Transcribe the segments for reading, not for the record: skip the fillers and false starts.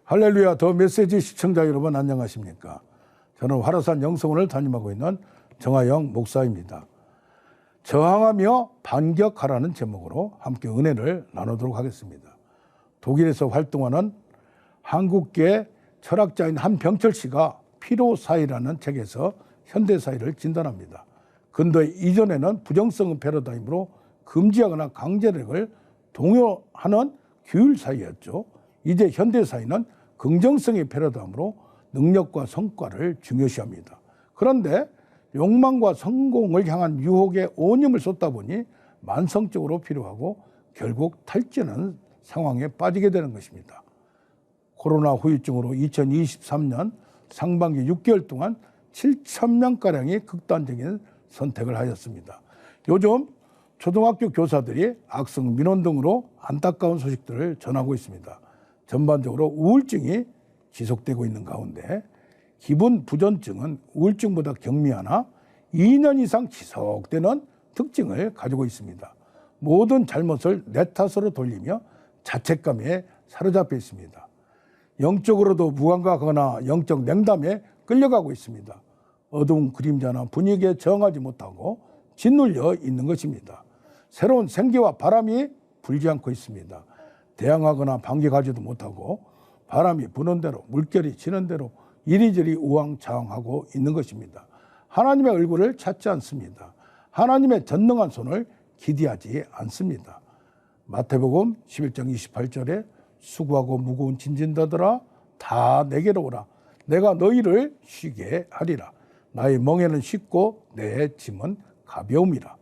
할렐루야 더 메시지 시청자 여러분 안녕하십니까. 저는 화라산 영성원을 담임하고 있는 정하영 목사입니다. 저항하며 반격하라는 제목으로 함께 은혜를 나누도록 하겠습니다. 독일에서 활동하는 한국계 철학자인 한병철 씨가 피로사회라는 책에서 현대사회를 진단합니다. 근대 이전에는 부정성은 패러다임으로 금지하거나 강제력을 동요하는 규율사회였죠. 이제 현대사회는 긍정성의 패러다임으로 능력과 성과를 중요시합니다. 그런데 욕망과 성공을 향한 유혹에 온 힘을 쏟다 보니 만성적으로 피로하고 결국 탈진하는 상황에 빠지게 되는 것입니다. 코로나 후유증으로 2023년 상반기 6개월 동안 7,000명가량이 극단적인 선택을 하였습니다. 요즘 초등학교 교사들이 악성 민원 등으로 안타까운 소식들을 전하고 있습니다. 전반적으로 우울증이 지속되고 있는 가운데 기분 부전증은 우울증보다 경미하나 2년 이상 지속되는 특징을 가지고 있습니다. 모든 잘못을 내 탓으로 돌리며 자책감에 사로잡혀 있습니다. 영적으로도 무감각하거나 영적 냉담에 끌려가고 있습니다. 어두운 그림자나 분위기에 저항하지 못하고 짓눌려 있는 것입니다. 새로운 생기와 바람이 불지 않고 있습니다. 대항하거나 반격하지도 못하고 바람이 부는 대로 물결이 치는 대로 이리저리 우왕좌왕하고 있는 것입니다. 하나님의 얼굴을 찾지 않습니다. 하나님의 전능한 손을 기대하지 않습니다. 마태복음 11장 28절에 수고하고 무거운 짐진다더라 다 내게로 오라. 내가 너희를 쉬게 하리라. 나의 멍에는 쉽고 내 짐은 가벼움이라.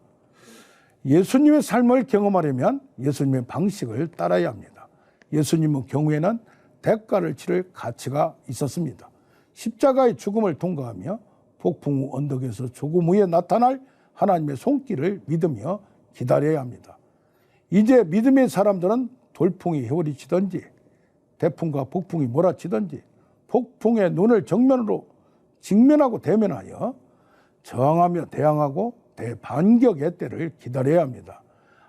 예수님의 삶을 경험하려면 예수님의 방식을 따라야 합니다. 예수님의 경우에는 대가를 치를 가치가 있었습니다. 십자가의 죽음을 통과하며 폭풍 후 언덕에서 조금 후에 나타날 하나님의 손길을 믿으며 기다려야 합니다. 이제 믿음의 사람들은 돌풍이 휘몰아치든지 태풍과 폭풍이 몰아치든지 폭풍의 눈을 직면하고 대면하여 저항하며 대항하고 대반격의 때를 기다려야 합니다.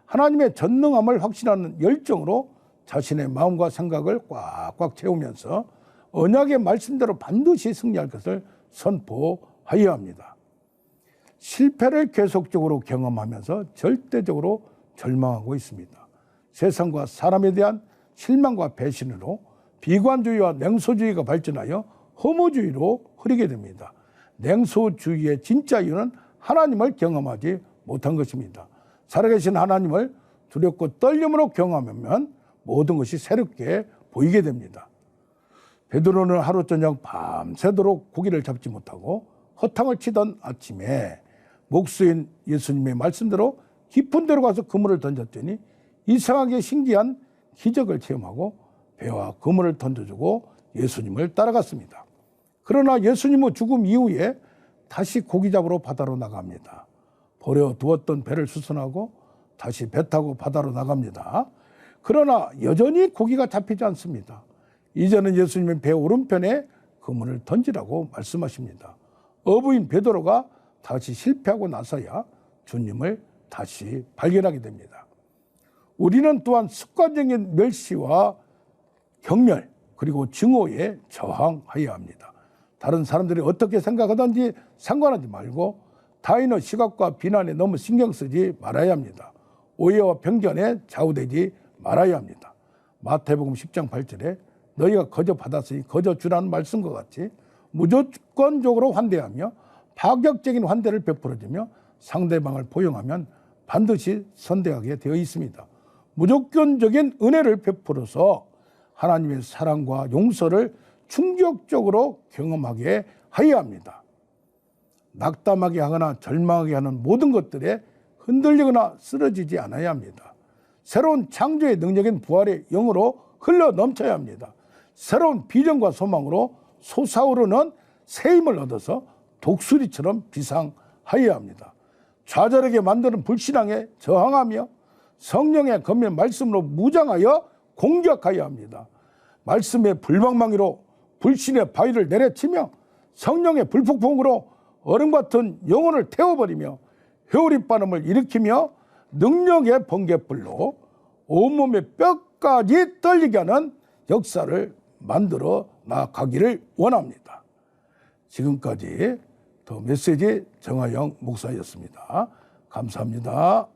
하나님의 전능함을 확신하는 열정으로 자신의 마음과 생각을 꽉꽉 채우면서 언약의 말씀대로 반드시 승리할 것을 선포하여야 합니다. 실패를 계속적으로 경험하면서 절대적으로 절망하고 있습니다. 세상과 사람에 대한 실망과 배신으로 비관주의와 냉소주의가 발전하여 허무주의로 흐르게 됩니다. 냉소주의의 진짜 이유는 하나님을 경험하지 못한 것입니다. 살아계신 하나님을 두렵고 떨림으로 경험하면 모든 것이 새롭게 보이게 됩니다. 베드로는 하루 저녁 밤새도록 고기를 잡지 못하고 허탕을 치던 아침에 목수인 예수님의 말씀대로 깊은 데로 가서 그물을 던졌더니 이상하게 신기한 기적을 체험하고 배와 그물을 던져주고 예수님을 따라갔습니다. 그러나 예수님의 죽음 이후에 다시 고기 잡으러 바다로 나갑니다. 버려두었던 배를 수선하고 다시 배 타고 바다로 나갑니다. 그러나 여전히 고기가 잡히지 않습니다. 이제는 예수님의 배 오른편에 그물을 던지라고 말씀하십니다. 어부인 베드로가 다시 실패하고 나서야 주님을 다시 발견하게 됩니다. 우리는 또한 습관적인 멸시와 경멸 그리고 증오에 저항해야 합니다. 다른 사람들이 어떻게 생각하든지 상관하지 말고 타인의 시각과 비난에 너무 신경 쓰지 말아야 합니다. 오해와 편견에 좌우되지 말아야 합니다. 마태복음 10장 8절에 너희가 거저 받았으니 거저 주라는 말씀과 같이 무조건적으로 환대하며 파격적인 환대를 베풀어주며 상대방을 포용하면 반드시 선대하게 되어 있습니다. 무조건적인 은혜를 베풀어서 하나님의 사랑과 용서를 충격적으로 경험하게 하여야 합니다. 낙담하게 하거나 절망하게 하는 모든 것들에 흔들리거나 쓰러지지 않아야 합니다. 새로운 창조의 능력인 부활의 영으로 흘러 넘쳐야 합니다. 새로운 비전과 소망으로 솟아오르는 새 힘을 얻어서 독수리처럼 비상하여야 합니다. 좌절하게 만드는 불신앙에 저항하며 성령의 검의 말씀으로 무장하여 공격하여야 합니다. 말씀의 불방망이로 불신의 바위를 내려치며 성령의 불폭풍으로 얼음 같은 영혼을 태워버리며 회오리 바람을 일으키며 능력의 번갯불로 온몸의 뼈까지 떨리게 하는 역사를 만들어 나가기를 원합니다. 지금까지 더 메시지 정화영 목사였습니다. 감사합니다.